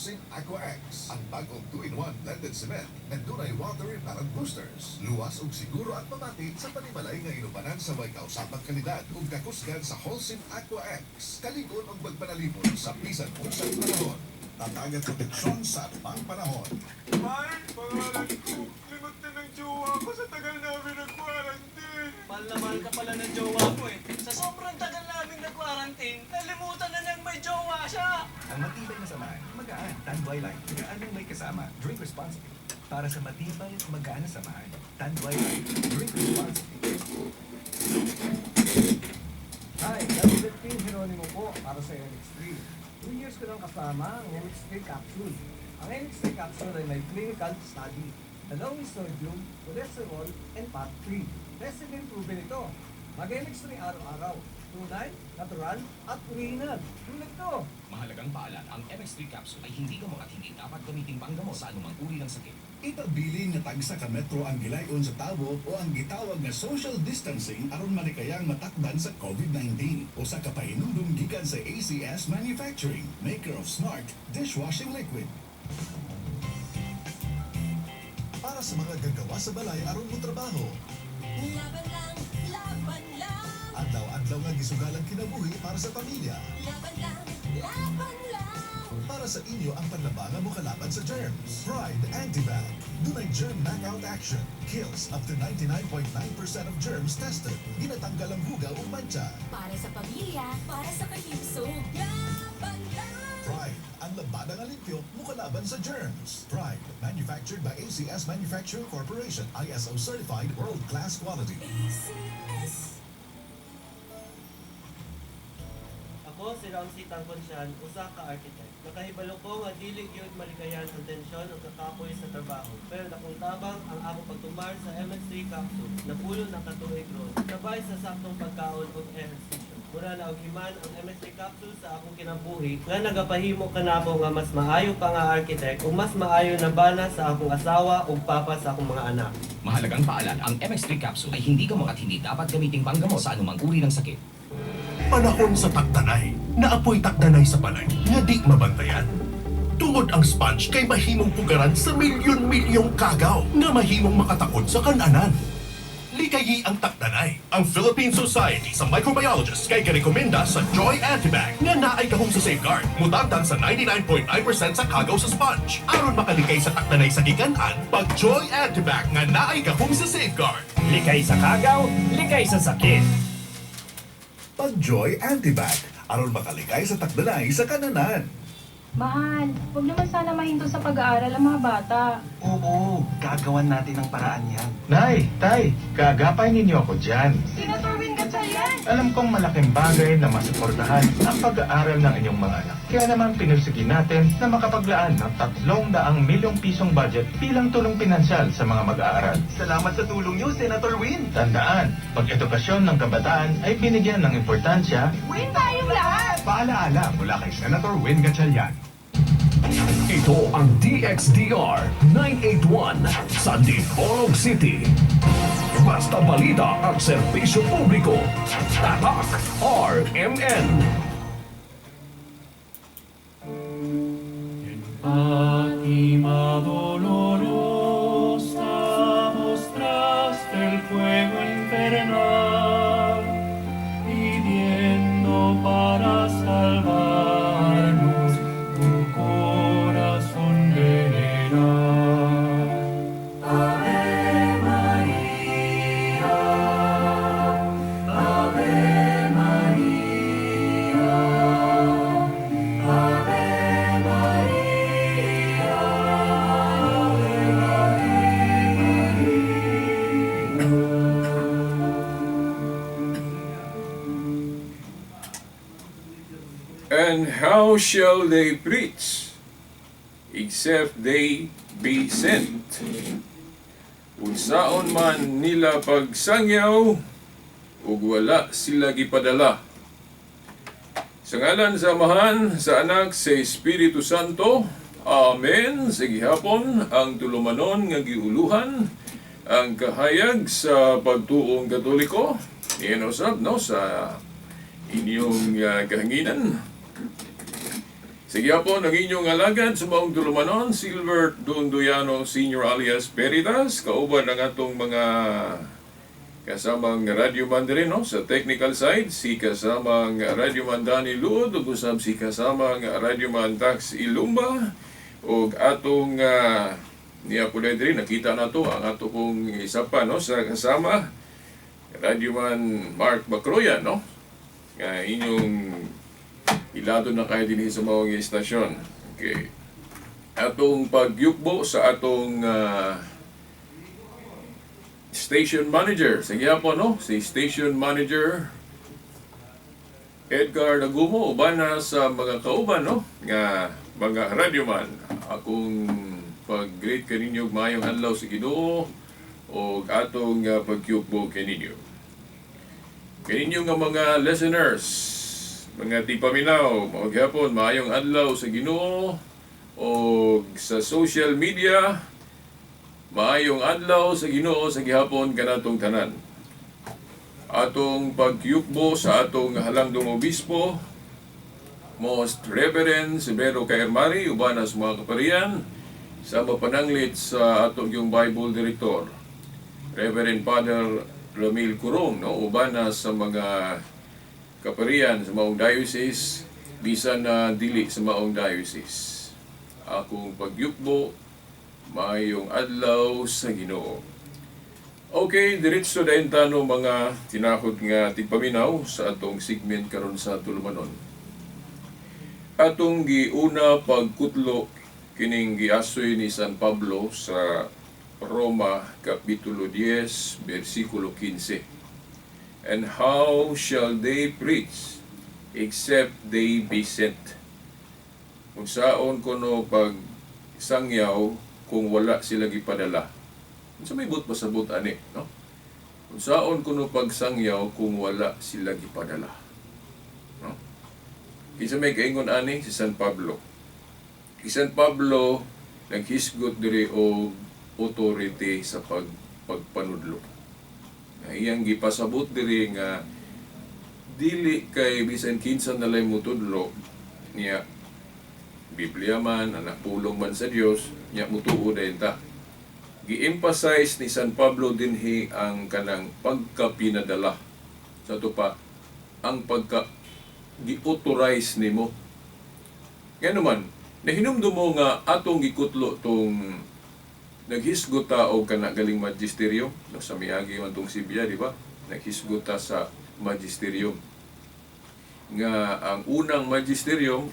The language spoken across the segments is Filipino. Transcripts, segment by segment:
Holcim Aqua X, ang bagong 2-in-1 blended cement na dunay water repellent boosters. Luwas ug siguro at mamati sa panimalay nga inubanan sa may kausapang kalidad ug kakusgan sa Holcim Aqua X. Kaligon og magpanalipon sa bisan unsang panahon. Tatagat proteksyon sa pang panahon. Man, pangalan ko, limot na ng jowa ko sa tagal namin nag-quarantine. Mahal na mahal ka pala ng jowa ko eh. Sa sobrang tagal namin nag-quarantine, nalimutan na niyang may jowa siya. Ang matibay na samahan, magaan, Tanduay Light. Magaan ang may kasama. Drink responsibly. Para sa matibay at magaan na samahan, Tanduay Light. Drink responsibly. Hi, David King Jeronimo po para sa MX3. 2 years ko nang kasama ang MX3 capsule. Ang MX3 capsule ay may clinical study na low in sodium, cholesterol, and fat-free. Tested and proven ito. Mag-MX3 araw-araw. Tunay, natural, at original. Tulad to. Mahalagang paalala, ang MX3 capsule ay hindi gamot at hindi dapat gamitin panggamot sa anumang uri ng sakit. Itabilin nga tagsa ka metro ang gilayon sa tabo o ang gitawag nga social distancing aron manikayang matakdan sa COVID-19 o sa kapahinudong gikan sa ACS Manufacturing, maker of Smart Dishwashing Liquid. Para sa mga gagawa sa balay aron mo trabaho, Laban lang, laban lang. adlaw-adlaw nga gisugalang kinabuhi para sa pamilya. Laban lang, laban lang. Para sa inyo ang panlabangan mo kalaban sa germs. Pride Antibac. Dunay germ knockout action. Kills up to 99.9% of germs tested. Ginatanggal ang buga o mancha. Para sa pamilya, para sa kahimsog. Laban lang. Pride, ang labanang alimpyo mo kalaban sa germs. Pride, manufactured by ACS Manufacturing Corporation, ISO certified world-class quality. ACS. Ako si Ramsey Tangkonsyan, usa ka architect. Nakahibalo ko nga dili gyud malikayan ang tensyon o kakapoy sa trabaho. Pero nakong tabang ang akong pagtumar sa MX3 capsule na pulo ng katuig ron. Sabay sa saktong pagkaon ug ehersisyo. Mura na og himan ang MX3 capsule sa akong kinabuhi nga nagapahimo kanako nga mas maayo pa nga architect ug mas maayo na bana sa akong asawa ug papa sa akong mga anak. Mahalagang paalala, ang MX3 capsule ay hindi gamot at hindi dapat gamitin panggamot sa anumang uri ng sakit. Panahon sa takdanay, naapoy takdanay sa balay, nga di mabantayan. Tungod ang sponge kay mahimong pugaran sa milyon-milyong kagaw nga mahimong makatakod sa kananan. Likayi ang takdanay. Ang Philippine Society sa Microbiologists kay karekomenda sa Joy Antibac nga naay kahong sa safeguard. Mutabtan sa 99.9% sa kagaw sa sponge. Aron makalikay sa takdanay sa gikanan, pag Joy Antibac nga naay kahong sa safeguard. Likay sa kagaw, likay sa sakit. Pag-Joy Antibac, aron makalikay sa takdanay sa kananan. Mahal, huwag naman sana mahinto sa pag-aaral ang mga bata. Oo, gagawan natin ang paraan yan. Nay, tay, kaagapay ninyo ako dyan. Senator Win Gatchalian! Alam kong malaking bagay na masuportahan ang pag-aaral ng inyong mga anak. Kaya naman pinursige natin na makapaglaan ng 300 milyong pisong budget bilang tulong pinansyal sa mga mag-aaral. Salamat sa tulong niyo, Senator Win. Tandaan, pag-edukasyon ng kabataan ay binigyan ng importansya. Win tayong lahat! Paalaala mula kay Senator Win Gatchalian. Ito ang DXDR 981 sa Dipolog City. Basta balita at serbisyo publiko. Tatak RMN. Fátima dolorosa mostraste el fuego infernal, pidiendo para salvarnos un corazón veneral. Ave María, Ave María, Ave María, And how shall they preach, except they be sent? Unsaon man nila pagsangyaw, ug wala sila gipadala. Sa ngalan sa Amahan, sa Anak, sa Espiritu Santo, Amen. Sa gihapon, ang tulumanon nga giuluhan, ang kahayag sa pagtuong Katoliko, iyan usab, no, sa inyong kahanginan. Sige po, ang inyong alagad sa maong tulumanon, Silver Dunduyano Senior alias Peritas, kauban ng atong mga kasamang Radio Man din, no? Sa technical side, si kasamang Radio Man Dani Luod, ug usab si kasamang Radio Man Tax Ilumba, ug atong niya po din, nakita na to ang ato pong isa pa, no? Sa kasama, Radio Man Mark Bacroyan, no? Nga inyong ilado na kayo din sa mga istasyon. Okay. Atong pagyukbo sa atong station manager. Sige po, no? Si station manager Edgar Nagumo, uban na sa mga kauban, no? Nga mga radyoman. Akong pag-greet kaninyo mayong adlaw sa Ginoo o atong pagyukbo kaninyo. Kaninyo nga mga listeners, mga tipaminaw, maghapon, maayong adlaw sa Ginoo o sa social media, maayong adlaw sa Ginoo sa gihapon kanatong tanan. Atong pagyukbo sa atong halangdong obispo, Most Reverend Severo Caermari, uban sa mga kaparian, sa mapananglit sa atong yung Bible Director, Reverend Father Ramil Curong, no? Uban sa mga kaparian sa maong diocese, bisan na dili sa maong diocese. Akong pagyukbo, mayong adlaw sa Ginoo. Okay, diretso dayon tano mga tinakod nga tigpaminaw sa atong segment karon sa tulumanon. Atong giuna pagkutlo kining giasoy ni San Pablo sa Roma Kapitulo 10, versikulo 15. And how shall they preach except they be sent? Kung saon kuno pag sangyaw kung wala sila gipadala. Kung sa may but pasabot ani, no? Kung saon kuno pag sangyaw kung wala sila gipadala. No? Kinsa may kaingon ani si San Pablo. Si San Pablo naghisgot diri og authority sa pagpanudlo. Iyang gipasabot diri nga dili kay bisan kinsa nalay mutudlo niya Biblia man, anak pulong man sa Dios, niya mutuo dayon ta. Gi-emphasize ni San Pablo dinhi ang kanang pagkapinadala. Sa to pa ang pagka gi-authorize nimo. Ngano man, nahinumdum mo nga atong gikutlo tong naghisgot ta og kana galing magisterium, no, sa miagi man tong Sibya, di ba? Naghisgot ta sa magisterium. Nga ang unang magisterium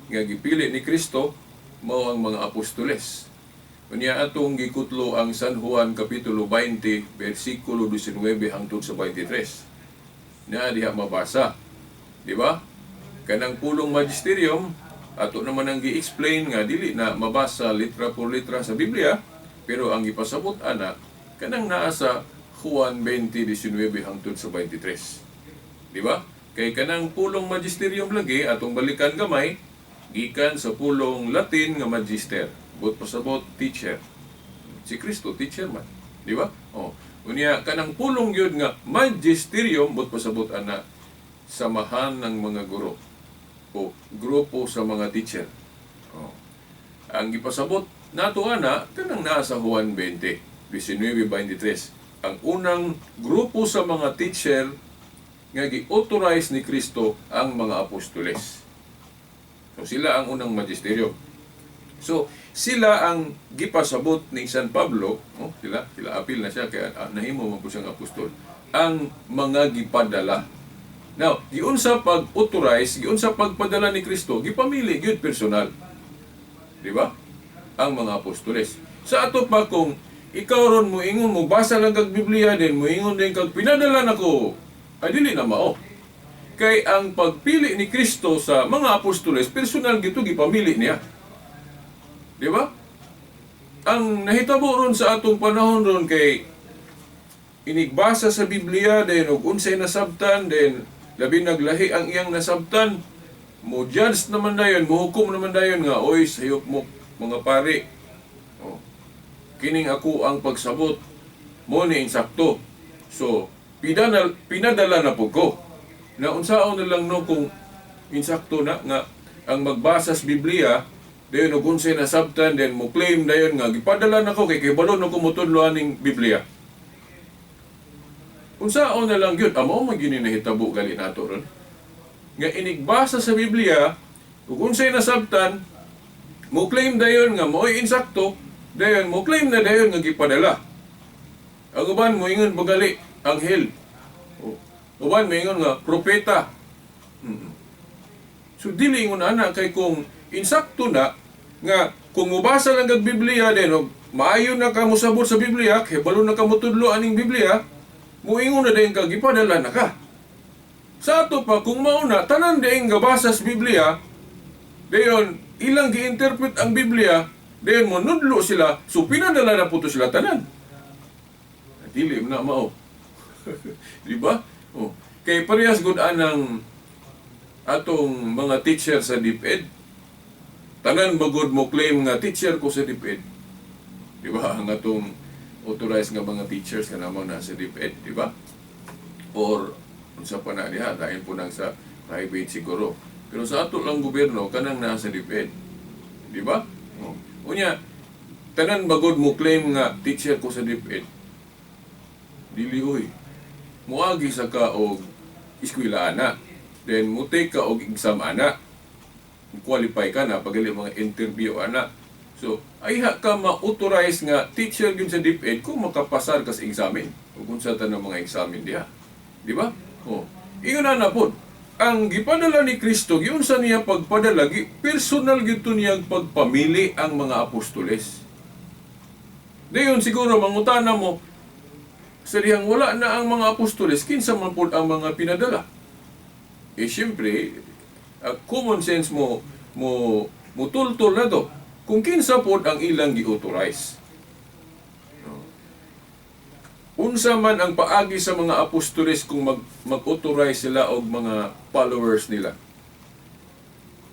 nga gipili ni Kristo mao ang mga apostoles. Unya atong gikutlo ang San Juan kapitulo 20 bersikulo 19 hangtod sa 23. Na diha mabasa. Di ba? Kanang pulong magisterium ato naman ang gi-explain nga dili na mabasa litra por litra sa Biblia. Pero ang ipasabot ana kanang naa sa Juan 20:19 hangtod sa 23. Di ba? Kay kanang pulong magisterium lagi atong balikan gamay gikan sa pulong Latin nga magister. But pasabot teacher. Si Kristo teacher man, di ba? Oh, unya kanang pulong gyud nga magisterium but pasabot ana samahan ng mga guro o grupo sa mga teacher. Oh. Ang ipasabot nato ana kanang nasa Juan 20:19-23. Ang unang grupo sa mga teacher nga gi-authorize ni Kristo ang mga apostoles. So sila ang unang magisterium. So sila ang gipasabot ni San Pablo, no? Sila apil na siya kaya nahimo man po siyang apostol. Ang mga gipadala. Now, giunsa pag-authorize, giunsa pagpadala ni Kristo, gipamili gyud personal. Di ba? Ang mga apostoles. Sa ato pa kung ikaw ron mo ingon mo basa lang kag Biblia din mo ingon din kag pinadala nako, ay dili na mao. Kay ang pagpili ni Kristo sa mga apostoles personal gito gipamili niya. Di ba? Ang nahitabo ron sa atong panahon ron kay inigbasa sa Biblia din og unsay nasabtan din labi naglahi ang iyang nasabtan mo judge naman dayon mo hukom naman dayon nga oy sayop mo mga pare. Oh. Kining ako ang pagsabot mo ni insakto. So pinadala na po ko. Na unsaon na lang no kung insakto na nga ang magbasa sa Biblia, dayon og unsay nasabtan, then mo claim dayon nga gipadala nako kay balon ako motudlo aning Biblia. Unsaon na lang gyud amo man gyud nahitabo gali nato ron. Nga inigbasa sa Biblia, ug unsay nasabtan, mo claim dayon nga mo'y insakto, dayon mo claim na dayon nga gipadala. Ang uban mo ingon bagali anghel. Uban mo ingon nga propeta. So dili ingon ana kay kung insakto na nga kung mubasa lang kag Biblia din og maayo na ka mosabot sa Biblia, kay balo na ka motudlo aning Biblia, muingon na dayon kag gipadala na ka. Sa ato pa kung mauna tanan dayon gabasa sa Biblia, dayon ilang gi-interpret ang Biblia, dayon mo nudlo sila, so pinadala na puto sila tanan. Dili na mao. Di ba? Oh. Kay parehas gud anang atong mga teacher sa DepEd. Tanan bagod mo claim nga teacher ko sa DepEd. Di ba? Ang atong authorized nga mga teachers nga namang nasa DepEd, di ba? Or unsa pa na diha dahil po nang sa private siguro. Pero sa ato lang gobyerno kanang nasa DepEd. Di ba? Oh. Unya tanan bagod mo claim nga teacher ko sa DepEd. Dili oy. Muagi sa ka og eskwela ana. Then mo take ka og exam ana. Qualify ka na pagali mga interview ana. So ayha ka ma-authorize nga teacher gyud sa DepEd kung makapasar ka sa examen. Ug unsa ta ng mga examen diha. Di ba? Oh. Ingon na pod. Ang gipadala ni Kristo giunsa niya pagpadala, personal gyud to niyang pagpamili ang mga apostoles. Dayon siguro mangutana mo, sa dihang wala na ang mga apostoles, kinsa man po ang mga pinadala? Eh, siyempre, common sense mo tultol na to. Kung kinsa po ang ilang gi-authorize. Unsa man ang paagi sa mga apostoles kung mag-authorize sila og mga followers nila.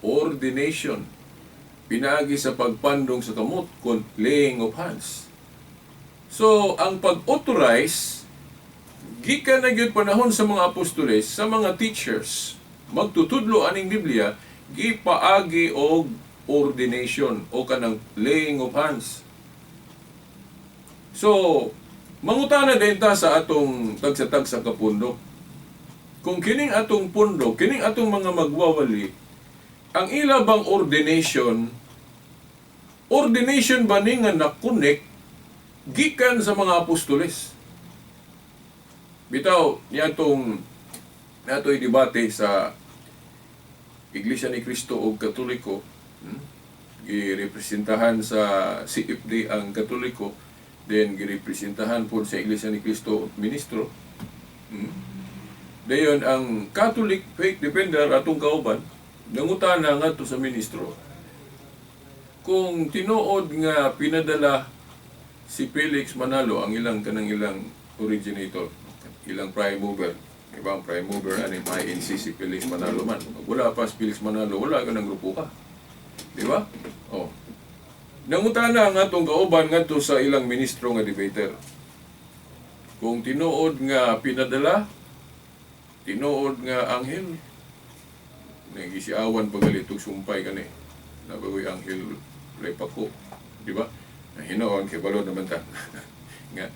Ordination. Pinaagi sa pagpandong sa kamot kon laying of hands. So, ang pag-authorize, gikan na gyud panahon sa mga apostoles, sa mga teachers, magtutudlo aning Biblia, gipaagi og ordination o kanang laying of hands. So, mangutana din ta sa atong tagsatag sa kapundok. Kung kining atong pundok, kining atong mga magwawali, ang ila bang ordination ba ni nga na-connect gikan sa mga apostoles? Bitaw, nato'y debate sa Iglesia ni Cristo o Katoliko. Girepresentahan sa CFD ang Katoliko, then girepresentahan po sa Iglesia ni Cristo ministro. Dayon ang Catholic Faith Defender atong kauban, nangutana nga to sa ministro, kung tinuod nga pinadala si Felix Manalo, ang ilang originator, ilang prime mover, ibang prime mover, aning INC si Felix Manalo man. Wala pa si Felix Manalo, wala ka ng grupo ka. Di ba? Oh. Nangutana nga itong kauban nga to sa ilang ministro nga debater. Kung tinuod nga pinadala, tinuod nga anghel, nagisiawan pagalitog sumpay ka ni, nabagoy anghel lay pako. Di ba? Hinoon kay balo naman ta. Nga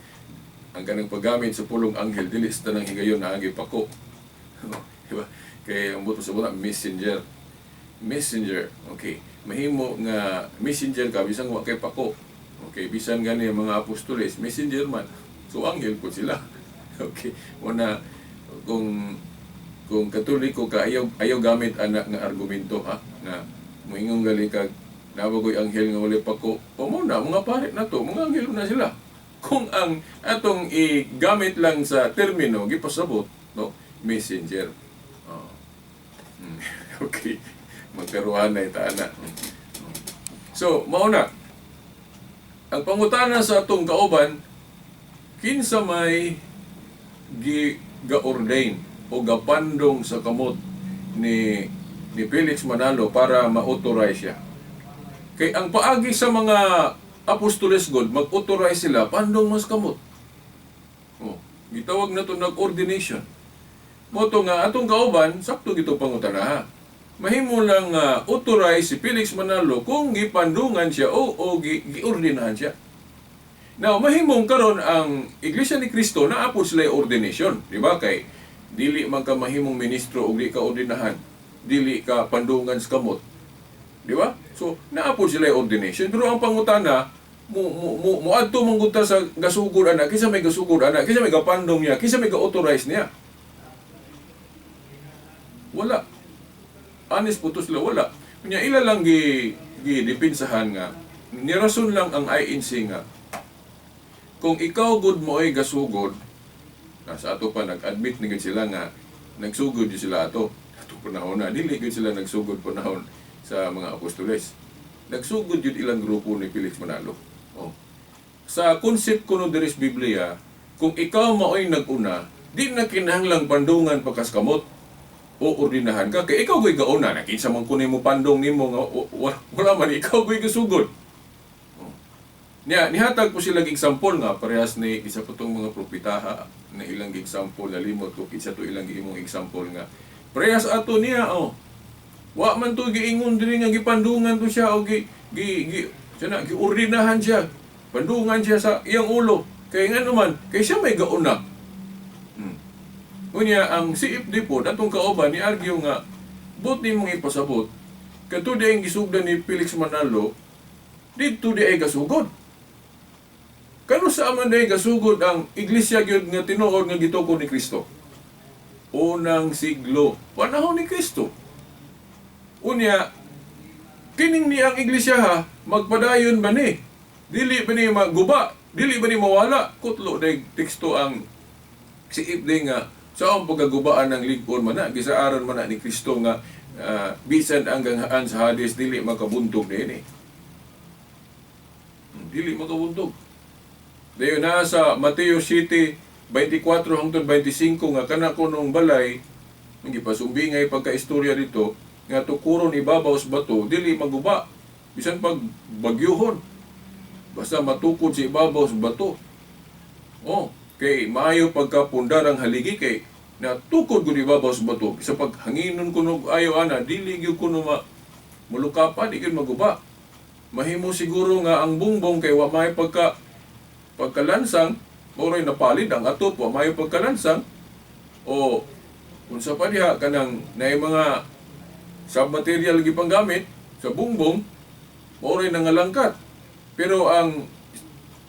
ang kanang paggamit sa pulong anghel dili sa tanang higayon na agi pako. Diba? Kay ang buto sa buta messenger. Okay. Mahimo nga messenger ka bisan wa kay pako. Okay, bisan gani ang mga apostoles messenger man. So anghel po sila. Okay. Una kung Katoliko ka ayaw gamit anak nga argumento ha nga moingon gali kag nabagoy anghel nga wala pako. O mo na, mga parit na to, mga anghel na sila. Kung ang atong i-gamit lang sa termino, gipasabot, no? Messenger. Okay. Magkaruhan na itaana. So, mauna. Ang pangutana sa atong kauban, kinsa may ga-ordain o gapandong sa kamot ni Felix Manalo para ma-authorize siya. Kay ang paagi sa mga apostoles God, mag-authorize sila, pandong mas kamot. Oh, gitawag na ito nag-ordination. Moto nga, atong kauban, sakto gito pangutana ha. mahimo lang authorize si Felix Manalo kung gipandungan siya o giordinahan siya. Now, mahimong karon ang Iglesia ni Cristo na apo sila ordination, di ba? Kay dili man ka mahimong ministro o di ka ordinahan, dili ka pandungan sa kamot. Di ba? So, naapod sila yung ordination. Pero ang pangutana, muadto mangguta sa gasugod anak, kisa may gasugod anak, kisa may gapandong niya, kisa may ga-authorize niya. Wala. Honest po to sila, wala. Kanya ila lang gidipinsahan nga, nirason lang ang INC nga, kung ikaw good mo ay gasugod, sa ato pa nag-admit na sila nga, nagsugod yun sila ato. Ato panahon na, dili yun sila nagsugod panahon sa mga apostoles. Nagsugod yun ilang grupo ni Felix Manalo. Oh. Sa concept kuno diri sa Biblia, kung ikaw maoy nag-una, di na kinahanglang pandungan pagkaskamot o ordinahan ka. Kaya ikaw go'y gauna, nakinsa man kunin mo pandong nimo nga wala man ikaw go'y gasugod. Oh. Nihatag po sila example nga parehas ni isa po tong mga propetaha na ilang example na limot ko kinsa to ilang imong example nga parehas ato niya wa man to giingon diri nga gipandungan to siya o giordinahan siya. Pandungan siya sa iyang ulo. Kaya nga naman, kay siya may gauna. Unya, ang CFD po, datong kauban, ni-argue nga, but ni mong ipasabot, kato di ang gisugdan ni Felix Manalo, dito di ay gasugod. Kano sa aman di ay gasugod ang iglesia gyud nga tinuod nga gitukod ni Kristo? Unang siglo, panahon ni Kristo. Unya, kining ni ang iglesia ha, magpadayon ba ni? Dili ba ni maguba? Dili ba ni mawala? Kutlo na teksto ang CFD nga sa ang pagkagubaan ng ligpon man na, gisaaran man na ni Kristo nga bisan hanggang haan sa Hades, dili makabuntog din eh. Dili makabuntog. Dayon na sa Mateo 7, 24 hangtod 25 nga kana kunong balay, gipasumbingay pagka-istorya dito, nga tukuron ibabaw sa bato, dili maguba. Bisan pag bagyuhon. Basta matukod sa ibabaw sa bato. Oh, kay maayo pagkapundar ang haligi kay natukod ko ibabaw sa bato. Sa paghanginon kuno ayo ana, dili gyud kuno mulukapan, di gyud maguba. Mahimo siguro nga ang bungbong kay wa may pagkalansang, moray napalid ang atop, wa may pagkalansang. O unsa pa diha kanang nay mga sub-material gi panggamit sa bungbong, moray nangalangkat. Pero ang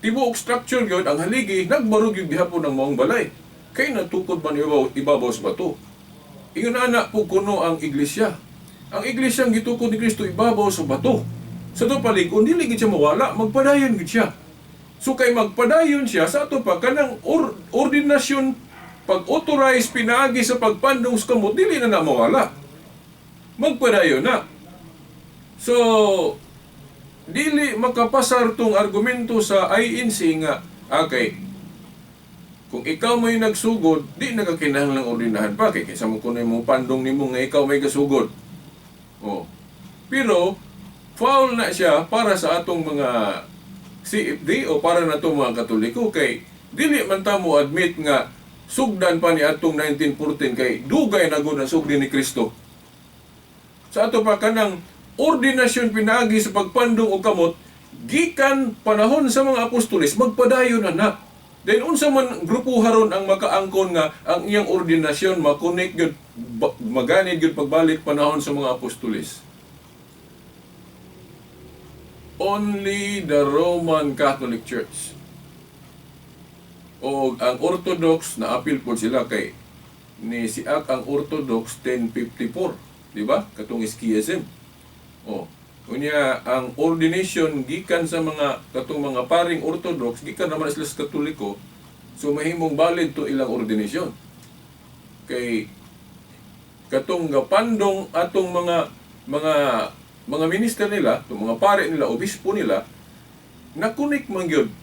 tibuok structure yun, ang haligi, nagbarog yung gihapon ng maong balay. Kaya natukod man ibabaw sa bato. Ingon anak po kuno ang iglesia. Ang iglesia ang gitukod ni Kristo ibabaw sa bato. Sa ito palikon, hindi gid siya mawala, magpadayon gid siya. So kay magpadayon siya, sa ito pa, kanang ordinasyon, pag-authorize, pinaagi sa pagpandong sa kamot, dili na mawala. Magpadayon na. So, dili makapasar tong argumento sa INC nga, okay, kung ikaw may nagsugod, di nakakinahanglang ordinahan pa, kaya sa mo kunay mo pandong nimo nga ikaw may gasugod. Oh. Pero, foul na siya para sa atong mga CFD o para na itong mga Katoliko, kay dili man ta mo admit nga sugdan pa ni atong 1914 kay dugay na gud ang sugdi ni Kristo. Sa ato pa kanang ordinasyon pinagi sa pagpandong o kamot, gikan panahon sa mga apostoles, magpadayon na. Then unsa man grupo haron ang makaangkon nga ang iyang ordinasyon makonek gyud maganid gyud pagbalik panahon sa mga apostoles. Only the Roman Catholic Church. O ang Orthodox na apil po sila kay ni siak ang Orthodox 1054. Di ba? Katong schism. Oh, unya ang ordination gikan sa mga katong mga paring Orthodox, gikan naman sila sa Katoliko. So mahimong valid to ilang ordination. Kay katong gapandong atong mga minister nila, itong mga pare nila, obispo nila, nakunik man gyud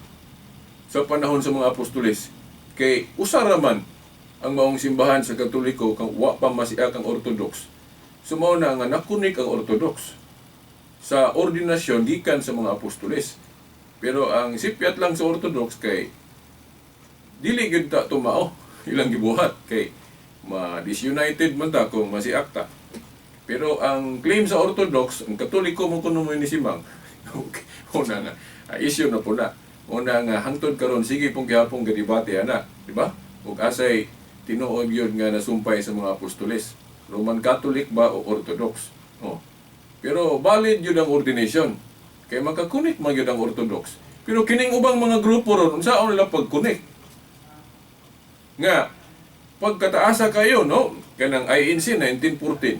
sa panahon sa mga apostoles. Kay usara man ang maong simbahan sa Katoliko kang wa pa masiak ang Orthodox. Sumao na nga nakunik ang Orthodox sa ordinasyon gikan sa mga apostoles. Pero ang sipyat lang sa Orthodox kay dili gyud ta tumao ilang gibuhat kay ma-disunited man ta kung masiak ta. Pero ang claim sa Orthodox, ang Katoliko mo kuno mo ni Simang, okay, una nga, issue na po na. Una nga, hangtod karon sige pong gihapong gadibate, ana. Diba? Ug asay tinuod yun nga nasumpay sa mga apostoles. Roman Catholic ba o Orthodox? Oh. Pero valid yun ang ordination. Kaya makakunik man yun ang Orthodox. Pero kining ubang mga grupo ron, unsaon nila pagkunik? Nga, pagkataasa kayo, no? Kanang INC 1914.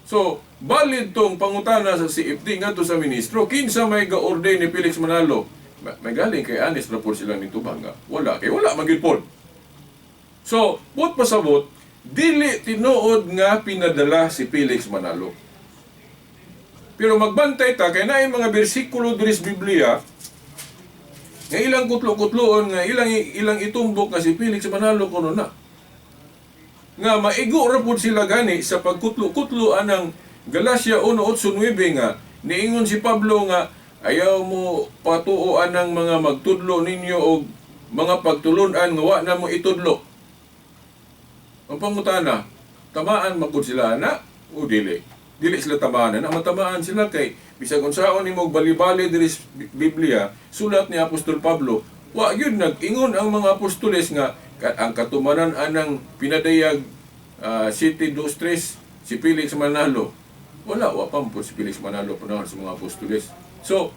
So, valid tong pangutana sa CFD nga to sa ministro. Kinsa may ga-ordain ni Felix Manalo? May galing kay Anis na po silang nitubang nga. Wala, kay wala magyud. So, bot pasabot, dili tinuod nga pinadala si Felix Manalo. Pero magbantay ta, kay naay mga bersikulo diri sa Biblia, nga ilang kutlo-kutloon, nga ilang itumbok nga si Felix Manalo kuno na. Nga maigo ra pud sila gani sa pagkutlo-kutlo anang Galacia 1:8-9 nga niingon si Pablo nga ayaw mo patuoan ng mga magtudlo ninyo og mga pagtulon-an nga wa na mo itudlo. Ang pangutana, tamaan magud sila na o dili? Dili sila tamaan na matamaan sila kay bisag unsaon nimo bali-bali diri sa Biblia, sulat ni Apostol Pablo, wa gyud nag-ingon ang mga apostoles nga ang katumanan anang pinadayag City Dostres si Felix Manalo. Wala pa po si Felix Manalo panahon sa mga apostoles. So,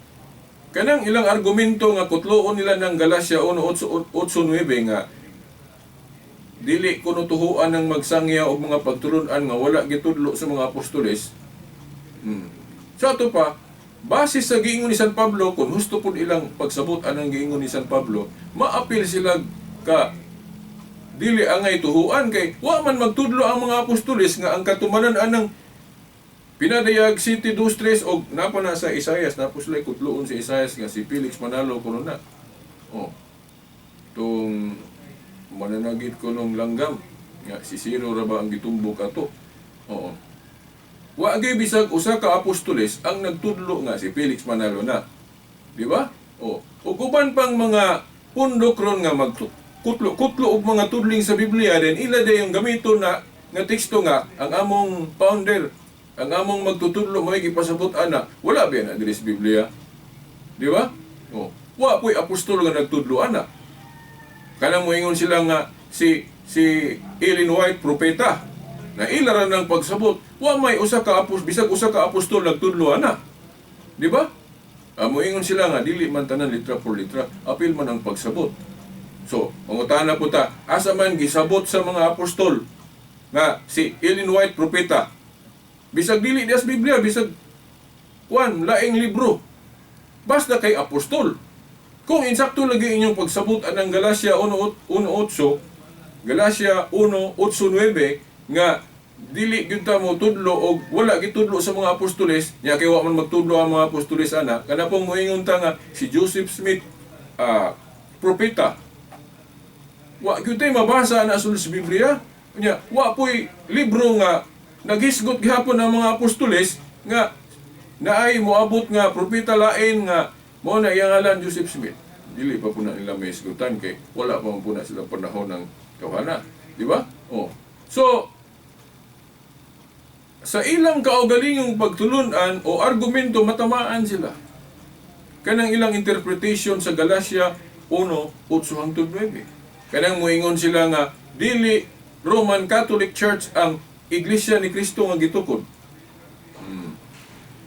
kanang ilang argumento nga kutloon nila ng Galacia 1:8-9 nga dili kuno tuhuan ng magsangya og mga pagtulon-an nga wala gitudlo sa mga apostoles. Sa ato pa, base sa giingon ni San Pablo, kung gusto pud ilang pagsabot anang giingon ni San Pablo, maapil sila ka dili angay tuhuan kay wa man magtudlo ang mga apostoles nga ang katumanan anang pinadayag City Dostres og napa na sa Isaias, napo sila kutloon si Isaias nga si Felix Manalo kuno na. Oh. Tung mananagit ko nung langgam nga si Siro ra ba ang gitumbok ato. Oo. Wa gyud bisag usa ka apostoles ang nagtudlo nga si Felix Manalo na. Di ba? O uban pang mga pundok ron nga magkutlo og mga tudling sa Biblia din ila yung gamiton na nga teksto nga ang among founder, ang among magtutudlo may gipasabot ana. Wala ba na diri sa Biblia? Di ba? O wa po'y apostol nga nagtudlo ana. Kanang moingon sila nga si Ellen White propeta na ilaran ng pagsabot wa may usa ka bisag usa ka apostol nagtudlo ana, di ba? Moingon sila nga dili man tanan litra por litra, apil man ang pagsabot. So mangutana po ta, asa man gisabot sa mga apostol nga si Ellen White propeta bisag dili dias Biblia, bisag laing libro, basta kay apostol. Kung insakto lagi inyong pagsabot anang Galacia 1:8, Galacia 1:8-9 nga dili gyud ta mo tudlo og wala gitudlo sa mga apostoles, nya kay wa man magtudlo ang mga apostoles ana. Kana pong moingon ta nga si Joseph Smith propeta. Wa gyud tay mabasa na sa Biblia. Nya wa po'y libro nga naghisgot gihapon ang mga apostoles nga naay moabot nga propeta lain nga mo na iyang ngalan Joseph Smith. Dili pa po na nila may isgutan kay wala pa po na silang panahon ng kawana. Di ba? Oh. So, sa ilang kaugalingong pagtulunan o argumento, matamaan sila. Kanang ilang interpretation sa Galacia 1:8-9. Kanang moingon sila nga, dili Roman Catholic Church ang Iglesia ni Cristo nga gitukod.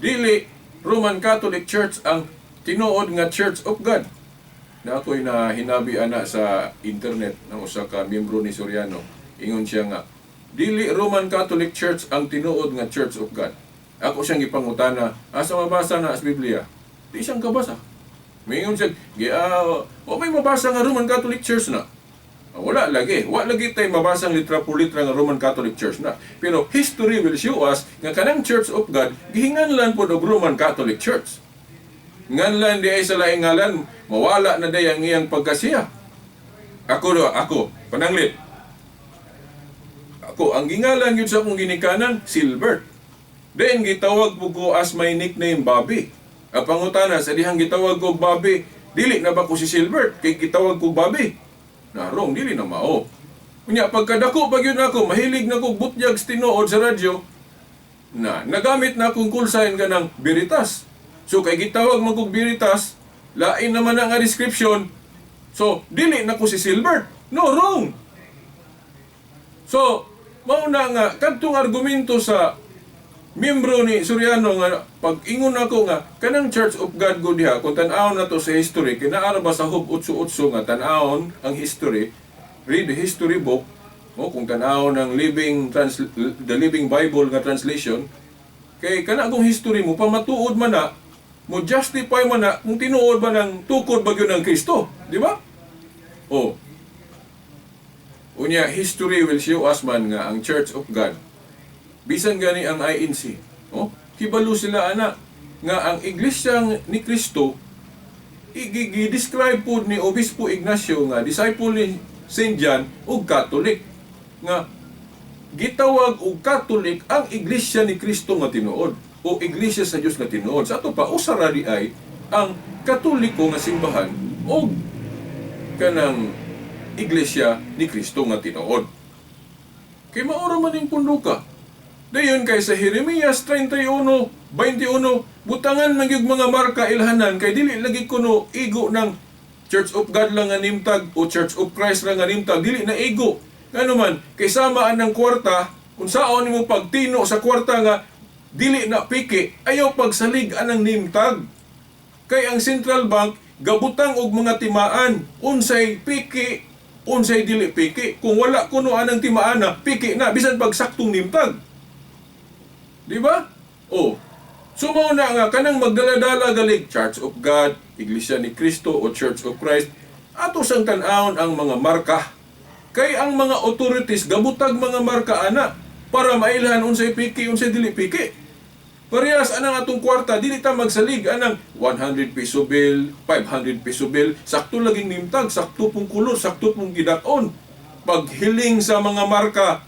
Dili Roman Catholic Church ang tinuod nga Church of God. Na ako'y hinabi ana sa internet ng usa ka miyembro ni Soriano. Ingon siya nga, dili Roman Catholic Church ang tinuod nga Church of God. Ako siyang ipangutana, asa mabasa na sa Biblia? Di siyang kabasa. Mingon siya, o may mabasa nga Roman Catholic Church na. Wala lagi. Wala lagi tayo mabasang litra por litra nga Roman Catholic Church na. Pero history will show us nga kanang Church of God, gihinganlan po ng Roman Catholic Church. Nganlan di ay sa laing ngalan, mawala na day ang iyang pagkasiya. Ako, pananglit. Ako, ang gingalan yun sa akong ginikanan, Silbert. Then, gitawag po ko as my nickname, Bobby. Ang pangutana, sa dihang gitawag ko Bobby, dili na ba ko si Silbert? Kay gitawag ko Bobby. Dili na mao. Kunya, pagkadako pag yun ako, mahilig na ko butyag tinuod sa radyo, na nagamit na akong call sign ka ng Veritas. So kay gitawag man kog Veritas, lain naman ang description. So dili na ko si Silbert. No, wrong. So mao na nga kadtong argumento sa miyembro ni Soriano nga pag ingon ako nga kanang Church of God go diha kung tan-awon na to sa history kinaara ba sa Hub 88 nga tan-awon ang history, read the history book mo kung tan-awon ang the Living Bible nga translation kay kana kung history mo pamatuod man na mo justify man na kung tinuod ba ng tukod ba gyud ng Kristo, di ba? Oh. Unya history will show us man nga ang Church of God bisan gani ang INC. Oh, kibalo sila ana nga ang iglesia ni Kristo i-describe po ni Obispo Ignacio nga disciple ni St. John ug Catholic nga gitawag og Catholic ang iglesia ni Kristo nga tinuod o iglesia sa Dios nga tinuod. Sa ato pa usara di ay ang Katoliko nga simbahan o kanang iglesia ni Kristo nga tinuod. Kay maoro man ning punduka. Dayon kay sa Jeremias 31:21, butangan man gyud mga marka ilhanan kay dili lagi kuno igo ng Church of God lang nga nimtag o Church of Christ lang nga nimtag, dili na igo. Ngano man kay samaan ng kwarta, kung saon nimo pagtino sa kwarta nga dili na piki, ayaw pagsalig anang nimtag. Kay ang Central Bank gabutang og mga timaan, unsay piki, unsay dili piki. Kung wala kuno anang timaan na piki na bisan pag saktong nimtag. Di ba? Oh. So mao na nga kanang magdala-dala galig Church of God, Iglesia ni Kristo o Church of Christ, ato sang tan-awon ang mga marka. Kay ang mga authorities gabutag mga marka ana para mailhan unsay piki, unsay dili piki. Parehas anang atong kwarta dili ta magsalig anang 100 peso bill, 500 peso bill, sakto laging nimtag, sakto pong kulor, sakto pong gidat-on. Paghiling sa mga marka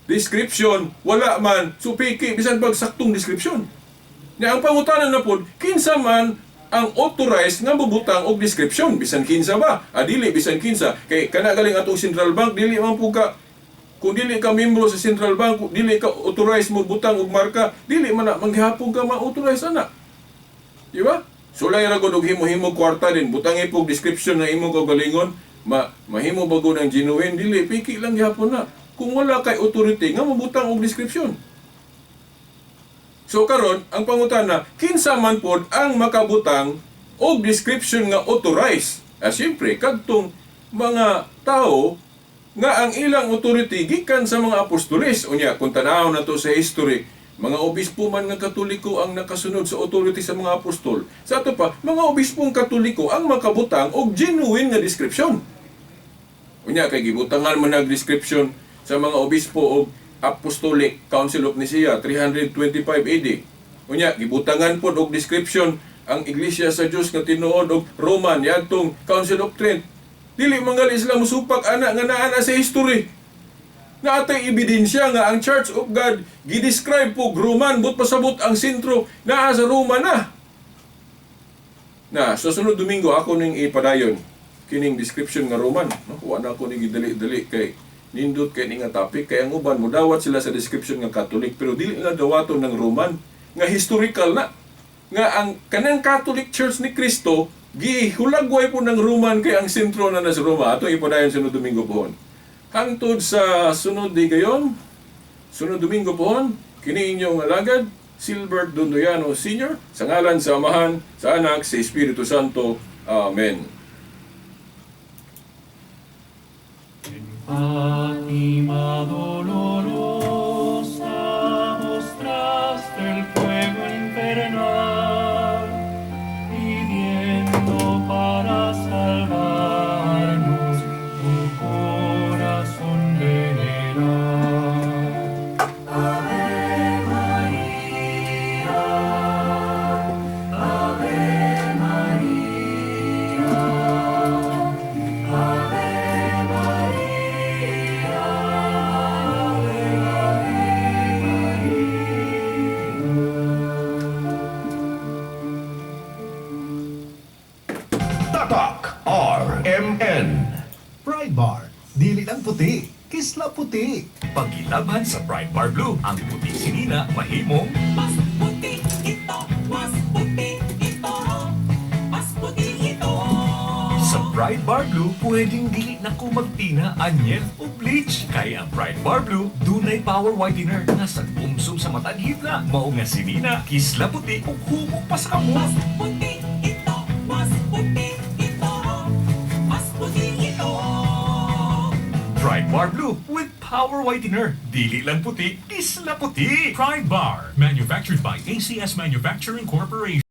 description, wala man, so piki, bisan pag saktong description. Nga ang pangutanan na po, kinsa man ang authorized nga mabutang og description, bisan kinsa ba? Dili, bisan kinsa. Kay kana galing atong Central Bank, dili man po ka, kung dili ka membro sa Central Bank, dili ka authorized mo butang og marka, dili man na, manghihapon ka ma-authorize ana. Di ba? Sulay ra gud og himo-himo kwarta din, butangi po description nga imong kagalingon, mahimo bago ng genuine, dili, piki lang gihapon na. Kung wala kay authority nga mabutang og description. So karon ang pangutana, kinsa man pod ang makabutang og description nga authorized? Siyempre kadtong mga tao nga ang ilang authority gikan sa mga apostoles. Unya kung tanaw na to sa history, mga obispo man nga Katoliko ang nakasunod sa authority sa mga apostol. Sa ato pa, mga obispong Katoliko ang makabutang og genuine nga description. Unya kay gibutangan man nag description sa mga obispo o Apostolic Council of Nicaea 325 AD. Unya, gibutangan po og description ang iglesia sa Dios nga tinuod og Roman yadtong Council of Trent. Dili mangali sila musupak ana nga naa na sa history. Na atay ebidensya nga ang Church of God gidescribe po Roman but pasabot ang sentro naa sa Roma na. Na sa sunod Domingo ako ning ipadayon kining description nga Roman, no? Wa na ako ning gidali-dali kay nindot kay ni nga topic kay ang uban mo dawat sila sa description nga Catholic pero dili na dawaton ng Roman nga historical na nga ang kanang Catholic Church ni Kristo gihulagway po ng Roman kay ang sentro na sa Roma. Ato ipadayon sunod Domingo pohon. Hangtod sa sunod di gayon, sunod Domingo pohon, kini inyong alagad Silbert Dondoyano Sr. sa ngalan sa Amahan, sa Anak, sa Espiritu Santo. Amen. Fátima dolorosa, mostraste el fuego infernal, pidiendo para salvarnos tu corazón veneral. Ave María, Ave María, Ave Tatak RMN. Pride Bar. Dili lang puti, kisla puti. Pagilabhan sa Pride Bar Blue, ang puting sinili tina mahimong Mas puti ito, mas puti ito, mas puti ito. sa Pride Bar Blue, pwedeng dili na ko magtina, anyen o bleach. Kaya ang Pride Bar Blue, dunay power whitener nga sa umsum sa matag hibla. Mao nga sinina, kisla puti ug humok pa sa kamo. Mas puti ito, mas puti ito, mas puti ito. Pride Bar Blue with power whitener. Dili lang puti, kisla puti. Pride Bar, manufactured by ACS Manufacturing Corporation.